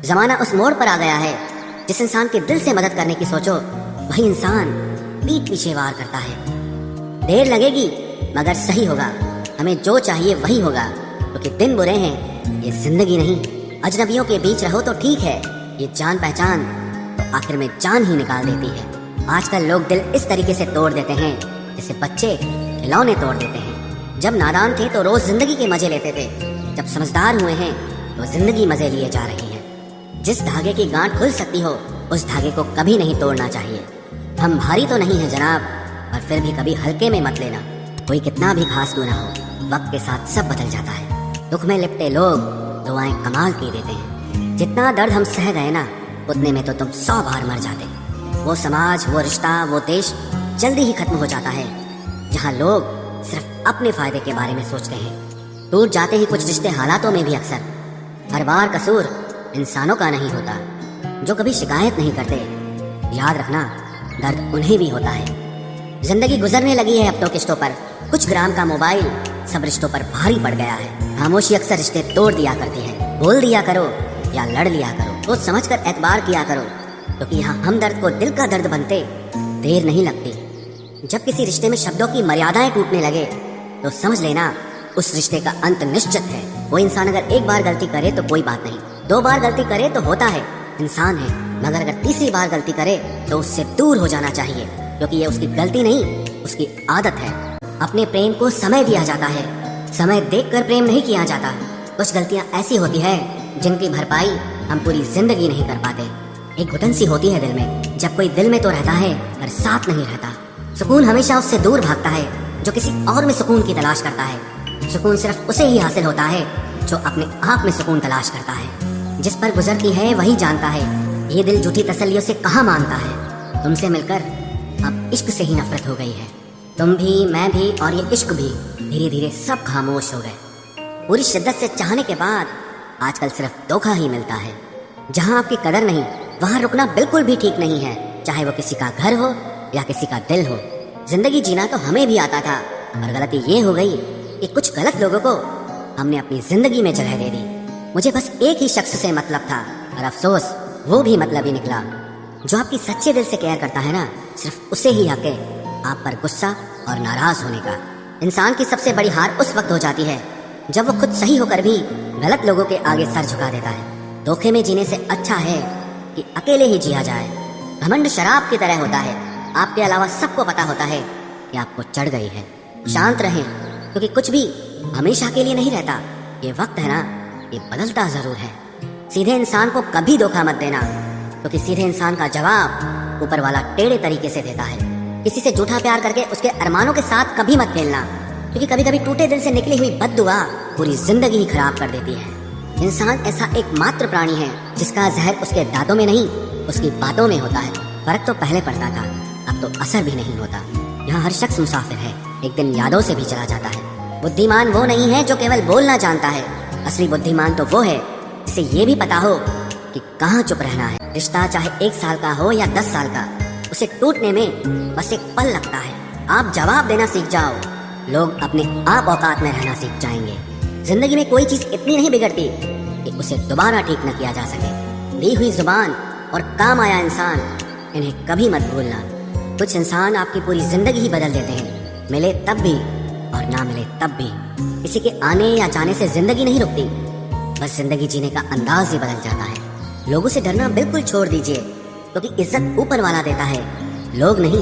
जमाना उस मोड़ पर आ गया है, जिस इंसान के दिल से मदद करने की सोचो वही इंसान पीठ पीछे वार करता है। देर लगेगी मगर सही होगा, हमें जो चाहिए वही होगा, क्योंकि दिन बुरे हैं ये जिंदगी नहीं। अजनबियों के बीच रहो तो ठीक है, ये जान पहचान तो आखिर में जान ही निकाल देती है। आजकल लोग दिल इस तरीके से तोड़ देते हैं जैसे बच्चे खिलौने तोड़ देते हैं। जब नादान थे तो रोज जिंदगी के मजे लेते थे, जब समझदार हुए हैं तो जिंदगी मजे लिए जा रही है। जिस धागे की गांठ खुल सकती हो उस धागे को कभी नहीं तोड़ना चाहिए। हम भारी तो नहीं है जनाब, पर फिर भी कभी हल्के में मत लेना। कोई कितना भी खास क्यों ना हो, वक्त के साथ सब बदल जाता है। दुख में लिपटे लोग दुआएं कमाल की देते हैं। जितना दर्द हम सह गए ना, उतने में तो तुम 100 बार मर जाते। वो समाज, वो रिश्ता, वो देश जल्दी ही खत्म हो जाता है जहाँ लोग सिर्फ अपने फायदे के बारे में सोचते हैं। टूट जाते ही कुछ रिश्ते हालातों में भी अक्सर। हर बार कसूर इंसानों का नहीं होता जो कभी शिकायत नहीं करते। याद रखना, दर्द उन्हें भी होता है। जिंदगी गुजरने लगी है अब तो किश्तों पर। कुछ ग्राम का मोबाइल सब रिश्तों पर भारी पड़ गया है। खामोशी अक्सर रिश्ते तोड़ दिया करती है। बोल दिया करो या लड़ लिया करो, सोच समझ कर एतबार किया करो, क्योंकि यहाँ हमदर्द को दिल का दर्द बनते देर नहीं लगती। जब किसी रिश्ते में शब्दों की मर्यादाएं टूटने लगे तो समझ लेना उस रिश्ते का अंत निश्चित है। वो इंसान अगर एक बार गलती करे तो कोई बात नहीं, 2 बार गलती करे तो होता है, इंसान है। मगर अगर तीसरी बार गलती करे तो उससे दूर हो जाना चाहिए, क्योंकि ये उसकी गलती नहीं, उसकी आदत है। अपने प्रेम को समय दिया जाता है, समय देखकर प्रेम नहीं किया जाता। कुछ गलतियां ऐसी होती है जिनकी भरपाई हम पूरी जिंदगी नहीं कर पाते। एक घुटन सी होती है दिल में, जब कोई दिल में तो रहता है पर साथ नहीं रहता। सुकून हमेशा उससे दूर भागता है जो किसी और में सुकून की तलाश करता है। सुकून सिर्फ उसे ही हासिल होता है जो अपने आप में सुकून तलाश करता है। जिस पर गुजरती है वही जानता है, ये दिल झूठी तसल्लियों से कहाँ मानता है। तुमसे मिलकर अब इश्क से ही नफरत हो गई है। तुम भी, मैं भी और ये इश्क भी धीरे धीरे सब खामोश हो गए। पूरी शिद्दत से चाहने के बाद आजकल सिर्फ धोखा ही मिलता है। जहाँ आपकी कदर नहीं वहाँ रुकना बिल्कुल भी ठीक नहीं है, चाहे वो किसी का घर हो या किसी का दिल हो। जिंदगी जीना तो हमें भी आता था, और गलती ये हो गई कि कुछ गलत लोगों को हमने अपनी जिंदगी में जगह दे दी। मुझे बस एक ही शख्स से मतलब था, और अफसोस वो भी मतलब ही निकला। जो आपकी सच्चे दिल से केयर करता है ना, सिर्फ उसे ही हक है आप पर गुस्सा और नाराज होने का। इंसान की सबसे बड़ी हार उस वक्त हो जाती है जब वो खुद सही होकर भी गलत लोगों के आगे सर झुका देता है। धोखे में जीने से अच्छा है कि अकेले ही जिया जाए। घमंड शराब की तरह होता है, आपके अलावा सबको पता होता है कि आपको चढ़ गई है। शांत रहें, क्योंकि कुछ भी हमेशा के लिए नहीं रहता। ये वक्त है ना, ये बदलता जरूर है। सीधे इंसान को कभी धोखा मत देना, क्योंकि सीधे इंसान का जवाब ऊपर वाला टेढ़े तरीके से देता है। किसी से झूठा प्यार करके उसके अरमानों के साथ कभी मत खेलना, क्योंकि कभी कभी टूटे दिल से निकली हुई बद्दुआ पूरी जिंदगी ही खराब कर देती है। इंसान ऐसा एकमात्र प्राणी है जिसका जहर उसके दांतों में नहीं, उसकी बातों में होता है। फर्क तो पहले पड़ता था, अब तो असर भी नहीं होता। यहाँ हर शख्स मुसाफिर है, एक दिन यादों से भी चला जाता है। बुद्धिमान वो नहीं है जो केवल बोलना जानता है, असली बुद्धिमान तो वो है जिसे ये भी पता हो कि कहाँ चुप रहना है। रिश्ता चाहे 1 साल का हो या 10 साल का, उसे टूटने में बस एक पल लगता है। आप जवाब देना सीख जाओ, लोग अपने आप औकात में रहना सीख जाएंगे। जिंदगी में कोई चीज इतनी नहीं बिगड़ती कि उसे दोबारा ठीक न किया जा सके। दी हुई जुबान और काम आया इंसान, इन्हें कभी मत भूलना। कुछ इंसान आपकी पूरी जिंदगी ही बदल देते हैं, मिले तब भी और ना मिले तब भी। किसी के आने या जाने से जिंदगी नहीं रुकती, बस जिंदगी जीने का अंदाज ही बदल जाता है। लोगों से डरना बिल्कुल छोड़ दीजिए, क्योंकि इज्जत ऊपर वाला देता है, लोग नहीं।